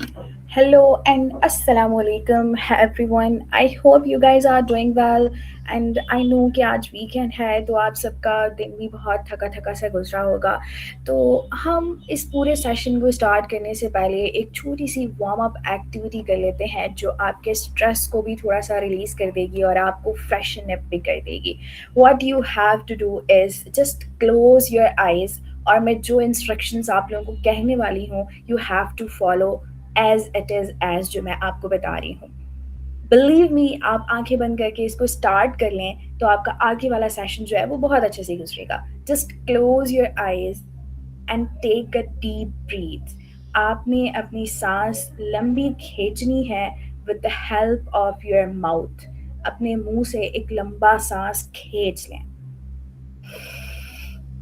Hello and assalamu alaikum everyone. I hope you guys are doing well and I know कि आज weekend है तो आप सबका दिन भी बहुत थका थका सा गुजरा होगा। तो हम इस पूरे सेशन को स्टार्ट करने से पहले एक छोटी सी वार्म अप एक्टिविटी कर लेते हैं जो आपके स्ट्रेस को भी थोड़ा सा रिलीज़ कर देगी और आपको फ्रेशन अप भी कर देगी। What you have to do is just close your eyes और मैं जो इंस्ट्रक्शंस आप लोगों को कहने वाली हूँ you have to follow as it is as जो मैं आपको बता रही हूँ। बिलीव मी, आप आंखें बंद करके इसको स्टार्ट कर लें तो आपका आगे वाला सेशन जो है वो बहुत अच्छे से गुजरेगा। Just close your eyes and take a deep breath. आपने अपनी सांस लंबी खींचनी है with the help of your mouth. अपने मुंह से एक लंबा सांस खींच लें,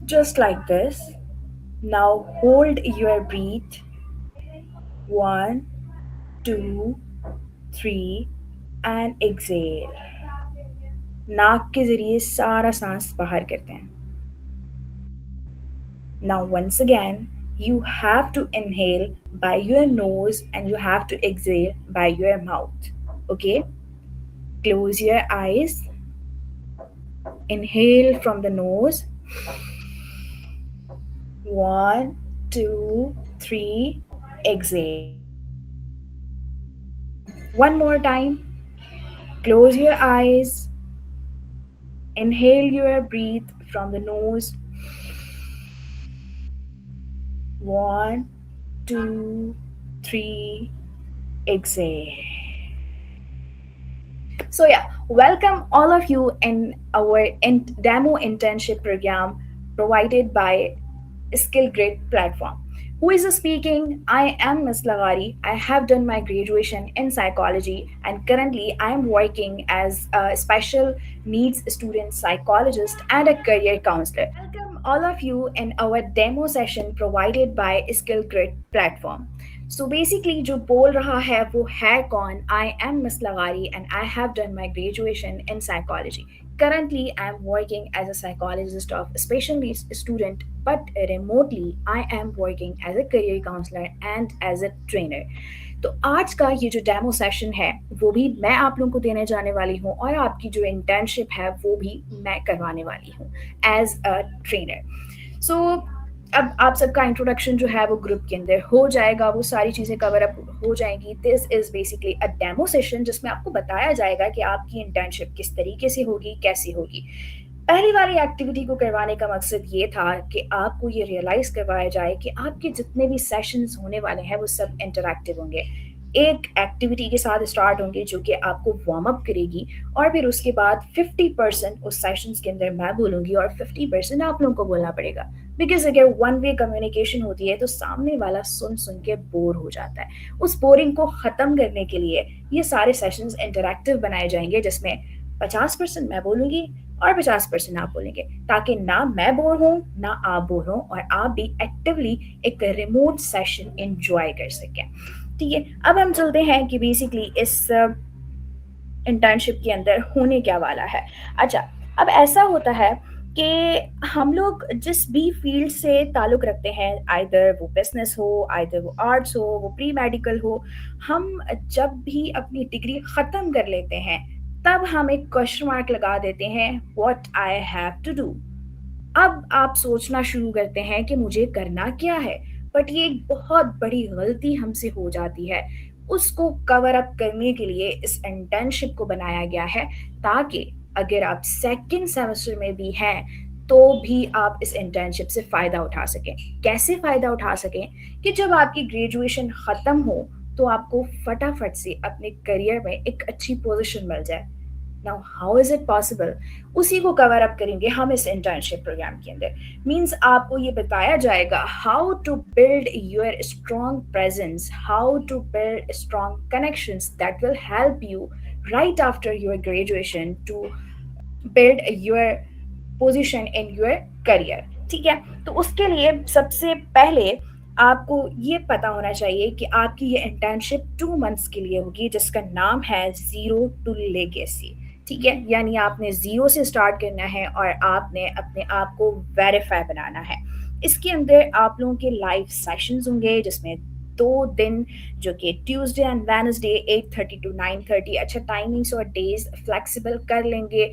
just like this. Now hold your breath. One, two, three, and exhale. नाक के जरिए सारा सांस बाहर करते हैं। Now once again, you have to inhale by your nose and you have to exhale by your mouth. Okay? Close your eyes. Inhale from the nose. One, two, three. Exhale. One more time. Close your eyes. Inhale your breath from the nose. One, two, three, exhale. So yeah, welcome all of you in our demo internship program provided by Skill Grid platform. Who is speaking? I am Ms. Lagari. I have done my graduation in psychology and currently I am working as a special needs student psychologist and a career counselor. Welcome all of you in our demo session provided by Skill Grid platform. So basically जो बोल रहा है वो है कौन? I am Miss Lagari and I have done my graduation in psychology. Currently, I am working as a psychologist of special needs student, but remotely I am working as a career counselor and as a trainer. तो आज का ये जो demo session है वो भी मैं आप लोगों को देने जाने वाली हूँ और आपकी जो इंटर्नशिप है वो भी मैं करवाने वाली हूँ एज अ ट्रेनर। सो अब आप सबका इंट्रोडक्शन जो है वो ग्रुप के अंदर हो जाएगा, वो सारी चीज़ें कवर अप हो जाएंगी। This is basically a demo session जिसमें आपको बताया जाएगा कि आपकी इंटर्नशिप किस तरीके से होगी, कैसी होगी। पहली वाली एक्टिविटी को करवाने का मकसद ये था कि आपको ये रियलाइज़ करवाया जाए कि आपके जितने भी सेशंस होने वाले हैं वो सब इंटरैक्टिव होंगे। एक एक्टिविटी के साथ स्टार्ट होंगे जो कि आपको वार्म अप करेगी और फिर उसके बाद 50% उस सेशंस के अंदर मैं बोलूँगी और 50% आप लोगों को बोलना पड़ेगा। बिकॉज अगर वन वे कम्युनिकेशन होती है तो सामने वाला सुन सुन के बोर हो जाता है। उस बोरिंग को ख़त्म करने के लिए ये सारे सेशंस इंटरैक्टिव बनाए जाएंगे जिसमें 50% मैं बोलूँगी और 50% आप बोलेंगे, ताकि ना मैं बोर हूँ ना आप बोर हों और आप भी एक्टिवली एक रिमोट सेशन इंजॉय कर सकें। ठीक है, अब हम चलते हैं कि बेसिकली इस इंटर्नशिप के अंदर होने क्या वाला है। अच्छा, अब ऐसा होता है कि हम लोग जिस भी फील्ड से ताल्लुक़ रखते हैं, आइदर वो बिज़नेस हो, आइदर वो आर्ट्स हो, वो प्री मेडिकल हो, हम जब भी अपनी डिग्री ख़त्म कर लेते हैं, तब हम एक क्वेश्चन मार्क लगा देते हैं, what I have to do. अब आप सोचना शुरू करते हैं कि मुझे करना क्या है, बट ये एक बहुत बड़ी गलती हमसे हो जाती है। उसको कवर अप करने के लिए इस इंटर्नशिप को बनाया गया है ताकि अगर आप सेकंड सेमेस्टर में भी हैं तो भी आप इस इंटर्नशिप से फ़ायदा उठा सकें। कैसे फ़ायदा उठा सकें कि जब आपकी ग्रेजुएशन ख़त्म हो तो आपको फटाफट से अपने करियर में एक अच्छी पोजीशन मिल जाए। Now how is it possible? उसी को कवर अप करेंगे हम इस इंटर्नशिप प्रोग्राम के अंदर। मीन्स आपको ये बताया जाएगा how to build your strong presence, how to build strong connections that will help you right after your graduation to build your position in your career। ठीक है, तो उसके लिए सबसे पहले आपको ये पता होना चाहिए कि आपकी ये इंटर्नशिप 2 मंथ्स के लिए होगी जिसका नाम है ज़ीरो टू लेगेसी। ठीक है, यानी आपने ज़ीरो से स्टार्ट करना है और आपने अपने आप को वेरीफाई बनाना है। इसके अंदर आप लोगों के लाइव सेशंस होंगे जिसमें 2 दिन जो कि ट्यूसडे एंड वेडनेसडे 8:30 to 9:30, अच्छा टाइमिंग्स और डेज फ्लेक्सिबल कर लेंगे,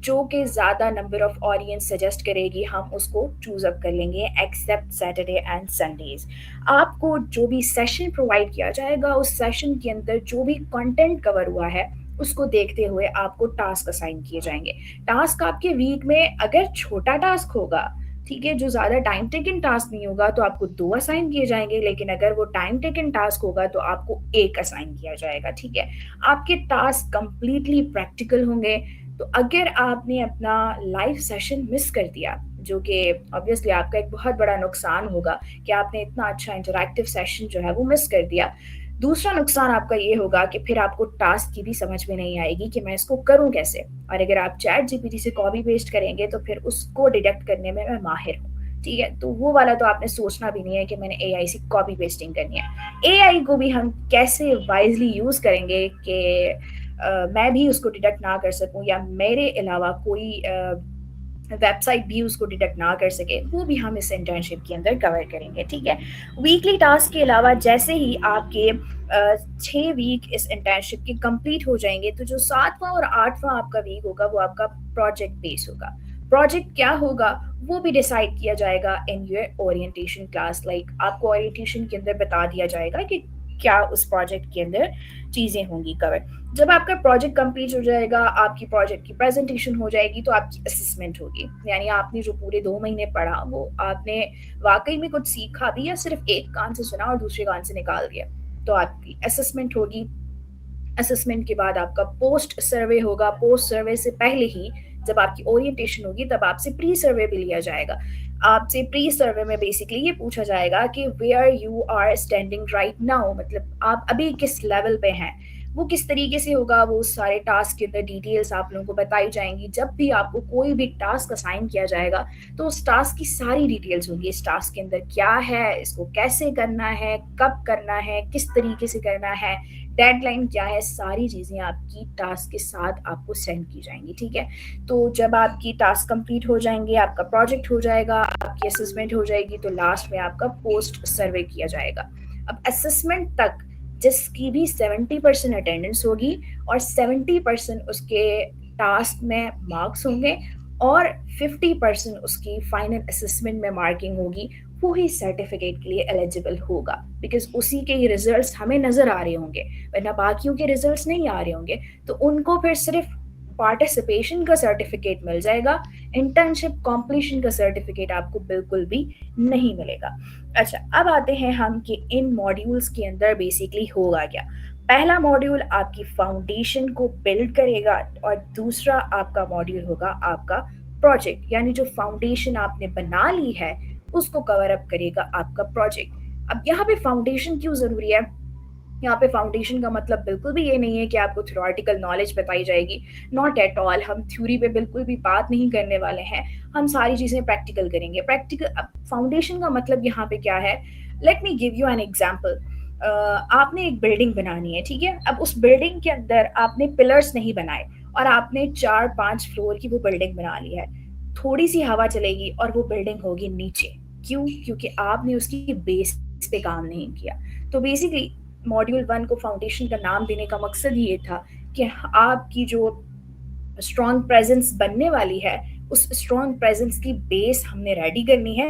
जो कि ज़्यादा नंबर ऑफ ऑडियंस सजेस्ट करेगी हम उसको चूज़ अप कर लेंगे एक्सेप्ट सैटरडे एंड संडेज। आपको जो भी सेशन प्रोवाइड किया जाएगा उस सेशन के अंदर जो भी कंटेंट कवर हुआ है उसको देखते हुए आपको टास्क असाइन किए जाएंगे। टास्क आपके वीक में अगर छोटा टास्क होगा, ठीक है, जो ज़्यादा टाइम टेकन टास्क नहीं होगा तो आपको 2 असाइन किए जाएंगे, लेकिन अगर वो टाइम टेकन टास्क होगा तो आपको 1 असाइन किया जाएगा, ठीक है। आपके टास्क कंप्लीटली प्रैक्टिकल होंगे। तो अगर आपने अपना लाइव सेशन मिस कर दिया, जो कि ऑब्वियसली आपका एक बहुत बड़ा नुकसान होगा कि आपने इतना अच्छा इंटरैक्टिव सेशन जो है वो मिस कर दिया। दूसरा नुकसान आपका ये होगा कि फिर आपको टास्क की भी समझ में नहीं आएगी कि मैं इसको करूं कैसे। और अगर आप चैट जीपीटी से कॉपी पेस्ट करेंगे तो फिर उसको डिटेक्ट करने में मैं माहिर हूँ, ठीक है। तो वो वाला तो आपने सोचना भी नहीं है कि मैंने एआई से कॉपी पेस्टिंग करनी है। एआई को भी हम कैसे वाइजली यूज करेंगे कि मैं भी उसको डिटेक्ट ना कर सकूं या मेरे अलावा कोई वेबसाइट भी उसको डिटेक्ट ना कर सके, वो भी हम इस इंटर्नशिप के अंदर कवर करेंगे, ठीक है। वीकली टास्क के अलावा जैसे ही आपके 6 वीक इस इंटर्नशिप के कंप्लीट हो जाएंगे तो जो 7वां और 8वां आपका वीक होगा वो आपका प्रोजेक्ट बेस होगा। प्रोजेक्ट क्या होगा वो भी डिसाइड किया जाएगा in your orientation class. Like आपको ओरिएंटेशन के अंदर बता दिया जाएगा कि क्या उस प्रोजेक्ट के अंदर चीज़ें होंगी कवर। जब आपका प्रोजेक्ट कंप्लीट हो जाएगा, आपकी प्रोजेक्ट की प्रेजेंटेशन हो जाएगी, तो आपकी असेसमेंट होगी। यानी आपने जो पूरे 2 महीने पढ़ा वो आपने वाकई में कुछ सीखा भी या सिर्फ एक कान से सुना और दूसरे कान से निकाल दिया, तो आपकी असेसमेंट होगी। असेसमेंट के बाद आपका पोस्ट सर्वे होगा। पोस्ट सर्वे से पहले ही जब आपकी ओरिएंटेशन होगी तब आपसे प्री सर्वे भी लिया जाएगा। आपसे प्री सर्वे में बेसिकली ये पूछा जाएगा कि where you are standing right now, मतलब आप अभी किस लेवल पे हैं। वो किस तरीके से होगा, वो सारे टास्क के अंदर डिटेल्स आप लोगों को बताई जाएंगी। जब भी आपको कोई भी टास्क असाइन किया जाएगा तो उस टास्क की सारी डिटेल्स होंगी। इस टास्क के अंदर क्या है, इसको कैसे करना है, कब करना है, किस तरीके से करना है, डेडलाइन क्या है, सारी चीज़ें आपकी टास्क के साथ आपको सेंड की जाएंगी, ठीक है। तो जब आपकी टास्क कंप्लीट हो जाएंगे, आपका प्रोजेक्ट हो जाएगा, आपकी असेसमेंट हो जाएगी, तो लास्ट में आपका पोस्ट सर्वे किया जाएगा। अब असेसमेंट तक जिसकी भी 70% अटेंडेंस होगी और 70% उसके टास्क में मार्क्स होंगे और 50% उसकी फाइनल असेसमेंट में मार्किंग होगी, वो ही सर्टिफिकेट के लिए एलिजिबल होगा। बिकॉज उसी के ही रिजल्ट्स हमें नज़र आ रहे होंगे, वरना बाकियों के रिजल्ट्स नहीं आ रहे होंगे, तो उनको फिर सिर्फ पार्टिसिपेशन का सर्टिफिकेट मिल जाएगा। इंटर्नशिप कॉम्प्लीशन का सर्टिफिकेट आपको बिल्कुल भी नहीं मिलेगा। अच्छा, अब आते हैं हम कि इन मॉड्यूल्स के अंदर बेसिकली होगा क्या। पहला मॉड्यूल आपकी फाउंडेशन को बिल्ड करेगा और दूसरा आपका मॉड्यूल होगा आपका प्रोजेक्ट, यानी जो फाउंडेशन आपने बना ली है उसको कवर अप करेगा आपका प्रोजेक्ट। अब यहाँ पे फाउंडेशन क्यों ज़रूरी है? यहाँ पे फाउंडेशन का मतलब बिल्कुल भी ये नहीं है कि आपको थ्योरेटिकल नॉलेज बताई जाएगी, नॉट एट ऑल। हम थ्योरी पे बिल्कुल भी बात नहीं करने वाले हैं, हम सारी चीज़ें प्रैक्टिकल करेंगे। प्रैक्टिकल अब फाउंडेशन का मतलब यहाँ पे क्या है, let me give you an example. आपने एक बिल्डिंग बनानी है, ठीक है। अब उस बिल्डिंग के अंदर आपने पिलर्स नहीं बनाए और आपने 4-5 फ्लोर की वो बिल्डिंग बना ली है। थोड़ी सी हवा चलेगी और वो बिल्डिंग होगी नीचे। क्यों? क्योंकि आपने उसकी बेस पे काम नहीं किया। तो बेसिकली मॉड्यूल 1 को फाउंडेशन का नाम देने का मकसद ये था कि आपकी जो स्ट्रॉन्ग प्रेजेंस बनने वाली है उस स्ट्रॉन्ग प्रेजेंस की बेस हमने रेडी करनी है,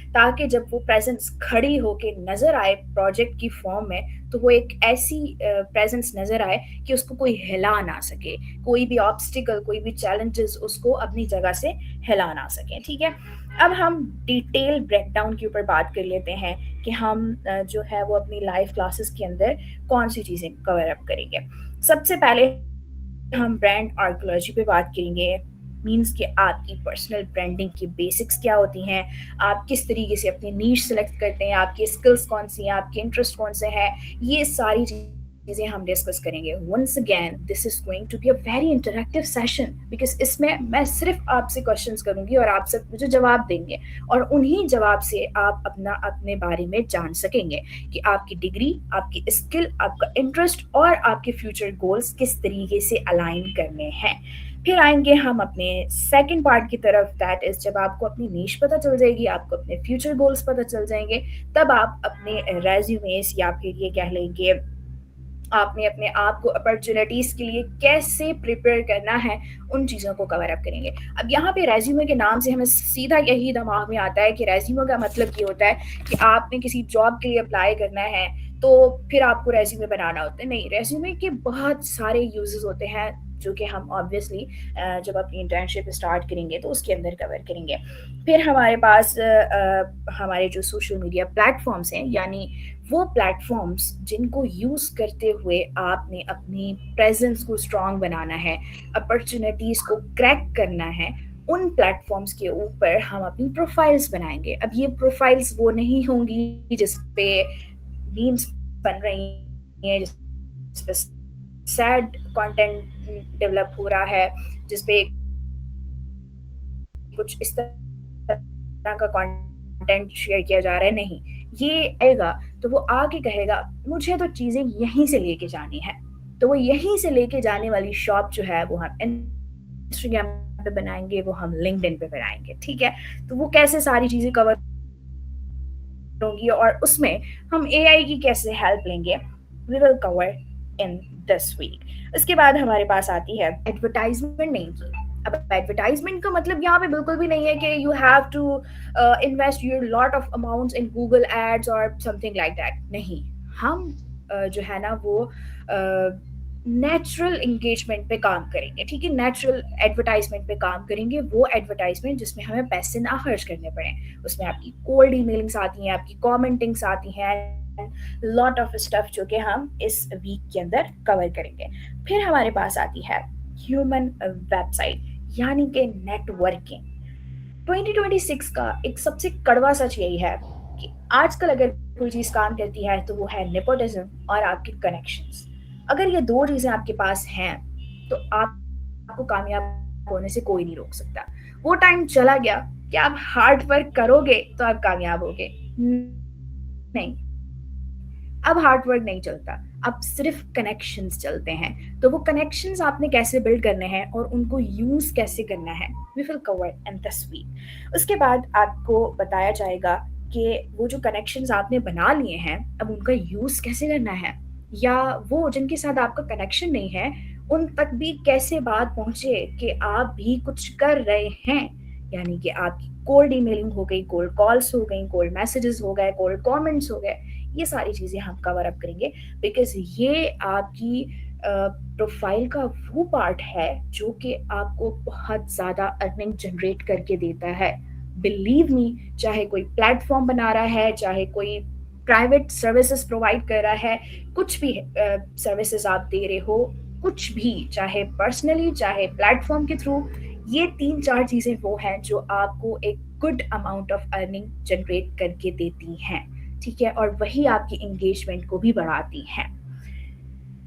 ताकि जब वो प्रेजेंस खड़ी होके नजर आए प्रोजेक्ट की फॉर्म में तो वो एक ऐसी प्रेजेंस नजर आए कि उसको कोई हिला ना सके, कोई भी ऑब्स्टिकल, कोई भी चैलेंजेस उसको अपनी जगह से हिला ना सके, ठीक है। अब हम डिटेल ब्रेकडाउन के ऊपर बात कर लेते हैं कि हम जो है वो अपनी लाइव क्लासेस के अंदर कौन सी चीज़ें कवर अप करेंगे। सबसे पहले हम ब्रांड आर्कोलॉजी पे बात करेंगे। मीन्स कि आपकी पर्सनल ब्रांडिंग की बेसिक्स क्या होती हैं, आप किस तरीके से अपनी नीश सेलेक्ट करते हैं, आपकी स्किल्स कौन सी हैं, आपके इंटरेस्ट कौन से हैं, ये सारी चीज़ें हम डिस्कस करेंगे। Once again this is going to be a very interactive session, because इसमें मैं सिर्फ आपसे क्वेश्चंस करूंगी और आप सब मुझे जवाब देंगे और उन्हीं जवाब से आप अपने बारे में जान सकेंगे कि आपकी डिग्री, आपकी स्किल, आपका इंटरेस्ट और आपके फ्यूचर गोल्स किस तरीके से अलाइन करने हैं। फिर आएँगे हम अपने सेकंड पार्ट की तरफ, दैट इज़ जब आपको अपनी नीश पता चल जाएगी, आपको अपने फ्यूचर गोल्स पता चल जाएँगे, तब आप अपने रेज़्यूमेज़ या फिर ये कह लेंगे आपने अपने आप को अपॉर्चुनिटीज़ के लिए कैसे प्रिपेयर करना है, उन चीज़ों को कवर अप करेंगे। अब यहाँ पे रेज़्यूमे के नाम से हमें सीधा यही दिमाग में आता है कि रेज़्यूमे का मतलब ये होता है कि आपने किसी जॉब के लिए अप्लाई करना है, तो फिर आपको रेज़्यूमे बनाना होता है। नहीं, रेज़्यूमे के बहुत सारे यूज़ेज़ होते हैं, जो कि हम ऑब्वियसली जब अपनी इंटर्नशिप स्टार्ट करेंगे, तो उसके अंदर कवर करेंगे। फिर हमारे पास हमारे जो सोशल मीडिया प्लेटफ़ॉर्म्स हैं, यानी वो प्लेटफ़ॉर्म्स जिनको यूज़ करते हुए आपने अपनी प्रेज़ेंस को स्ट्रॉन्ग बनाना है, अपॉर्च्युनिटीज़ को क्रैक करना है, उन प्लेटफ़ॉर्म्स के ऊपर हम अपनी प्रोफ़ाइल्स बनाएँगे। अब ये प्रोफ़ाइल्स वो नहीं होंगी जिस पे मीम्स बन रही हैं, जिस पे सैड कंटेंट डेवलप हो रहा है, जिस पे कुछ इस तरह का कंटेंट शेयर किया जा रहा है, नहीं। ये आएगा तो वो आके कहेगा मुझे तो चीज़ें यहीं से लेके जानी है। तो वो यहीं से लेके जाने वाली शॉप जो है वो हम इंस्टाग्राम पे बनाएँगे, वो हम लिंक्डइन पे बनाएँगे, ठीक है? तो वो कैसे सारी चीज़ें कवर होंगी और उसमें हम एआई की कैसे हेल्प लेंगे, we will cover in this week. उसके बाद हमारे पास आती है एडवर्टाइजमेंट नहीं की। अब एडवर्टाइजमेंट का मतलब यहाँ पे बिल्कुल भी नहीं है कि you have to invest your lot of amounts in Google ads और समथिंग लाइक दैट। नहीं, हम जो है ना वो नेचुरल इंगेजमेंट पे काम करेंगे, ठीक है? नेचुरल एडवर्टाइजमेंट पे काम करेंगे, वो एडवर्टाइजमेंट जिसमें हमें पैसे ना खर्च करने पड़े। उसमें आपकी कोल्ड ईमेलिंग्स आती हैं, आपकी कमेंटिंग्स आती हैं, लॉट ऑफ स्टफ जो कि हम इस वीक के अंदर कवर करेंगे। फिर हमारे पास आती है ह्यूमन वेबसाइट, यानी कि नेटवर्किंग। 2026 का एक सबसे कड़वा सच यही है कि आजकल अगर कोई चीज़ काम करती है तो वो है नेपोटिज्म और आपके कनेक्शंस। अगर ये दो चीज़ें आपके पास हैं तो आपको कामयाब होने से कोई नहीं रोक सकता। वो टाइम चला गया कि आप हार्ड वर्क करोगे तो आप कामयाब होगे। नहीं, अब हार्ड वर्क नहीं चलता, अब सिर्फ कनेक्शंस चलते हैं। तो वो कनेक्शंस आपने कैसे बिल्ड करने हैं और उनको यूज़ कैसे करना है, we will cover in this week. उसके बाद आपको बताया जाएगा कि वो जो कनेक्शंस आपने बना लिए हैं, अब उनका यूज़ कैसे करना है, या वो जिनके साथ आपका कनेक्शन नहीं है, उन तक भी कैसे बात पहुँचे कि आप भी कुछ कर रहे हैं। यानी कि आपकी कोल्ड ईमेलिंग हो गई, कोल्ड कॉल्स हो गई, कोल्ड मैसेजेस हो गए, कोल्ड कमेंट्स हो गए, ये सारी चीज़ें हम कवर अप करेंगे, बिकॉज़ ये आपकी प्रोफ़ाइल का वो पार्ट है जो कि आपको बहुत ज़्यादा अर्निंग जनरेट करके देता है। बिलीव मी, चाहे कोई प्लेटफ़ॉर्म बना रहा है, चाहे कोई प्राइवेट सर्विसेज़ प्रोवाइड कर रहा है, कुछ भी सर्विसेज़ आप दे रहे हो, कुछ भी, चाहे पर्सनली, चाहे प्लेटफ़ॉर्म के थ्रू, ये 3-4 चीज़ें वो हैं जो आपको एक good amount of earning generate करके देती हैं। ठीक है? और वही आपकी एंगेजमेंट को भी बढ़ाती हैं।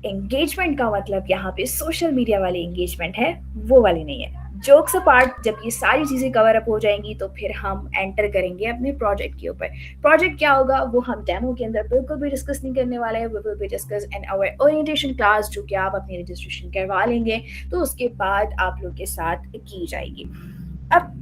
एंगेजमेंट का मतलब यहाँ पे सोशल मीडिया वाली एंगेजमेंट है, वो वाली नहीं है। जोक्स अपार्ट, जब ये सारी चीज़ें कवर अप हो जाएँगी तो फिर हम एंटर करेंगे अपने प्रोजेक्ट के ऊपर। प्रोजेक्ट क्या होगा वो हम डेमो के अंदर बिल्कुल भी डिस्कस नहीं करने वाले हैं, we will be discuss in our orientation class, जो कि आप अपनी रजिस्ट्रेशन करवा लेंगे, तो उसके बाद आप लोग के साथ की जाएगी। अब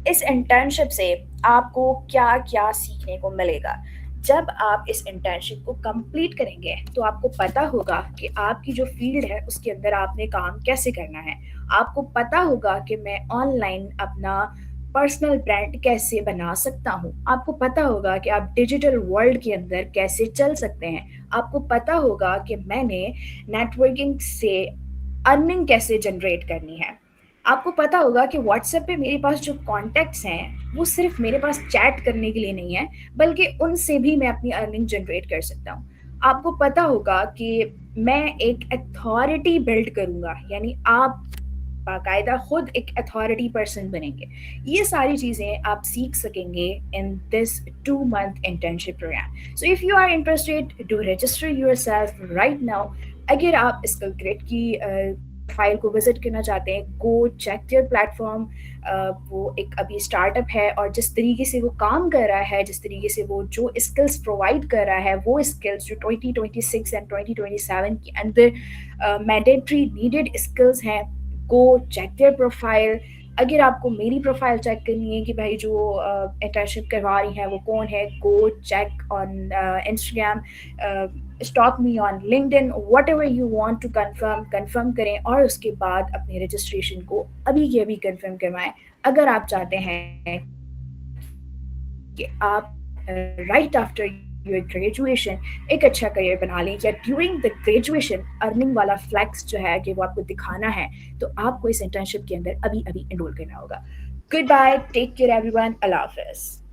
इस इंटर्नशिप से आपको क्या-क्या सीखने को मिलेगा? जब आप इस इंटर्नशिप को कंप्लीट करेंगे, तो आपको पता होगा कि आपकी जो फ़ील्ड है, उसके अंदर आपने काम कैसे करना है। आपको पता होगा कि मैं ऑनलाइन अपना पर्सनल ब्रांड कैसे बना सकता हूँ। आपको पता होगा कि आप डिजिटल वर्ल्ड के अंदर कैसे चल सकते हैं। आपको पता होगा कि मैंने नेटवर्किंग से अर्निंग कैसे जनरेट करनी है। आपको पता होगा कि व्हाट्सएप पे मेरे पास जो कॉन्टैक्ट्स हैं, वो सिर्फ़ मेरे पास चैट करने के लिए नहीं है, बल्कि उनसे भी मैं अपनी अर्निंग जनरेट कर सकता हूँ। आपको पता होगा कि मैं एक अथॉरिटी बिल्ड करूँगा, यानी आप बाकायदा खुद एक अथॉरिटी पर्सन बनेंगे। ये सारी चीज़ें आप सीख सकेंगे in this 2 month internship program. So if you are interested, do register yourself right now. अगर आप स्किल ग्रिड की प्रोफाइल को विजिट करना चाहते हैं, गो चेक देयर प्लेटफॉर्म। वो एक अभी स्टार्टअप है और जिस तरीके से वो काम कर रहा है, जिस तरीके से वो जो स्किल्स प्रोवाइड कर रहा है, वो स्किल्स जो 2026 एंड 2027 के अंदर मैंडेटरी नीडेड स्किल्स हैं, गो चेक देयर प्रोफाइल। अगर आपको मेरी प्रोफाइल चेक करनी है कि भाई जो इंटर्नशिप करवा रही हैं वो कौन है, go check on Instagram, stalk me on LinkedIn, whatever you want to confirm करें और उसके बाद अपने रजिस्ट्रेशन को अभी के अभी कंफर्म करवाएं। अगर आप चाहते हैं कि आप राइट आफ्टर योर ग्रेजुएशन एक अच्छा करियर बना लें, या ड्यूरिंग द ग्रेजुएशन अर्निंग वाला फ्लैक्स जो है कि वो आपको दिखाना है, तो आपको इस इंटर्नशिप के अंदर अभी अभी एनरोल करना होगा। Goodbye, take care everyone, अल्लाह हाफिज़।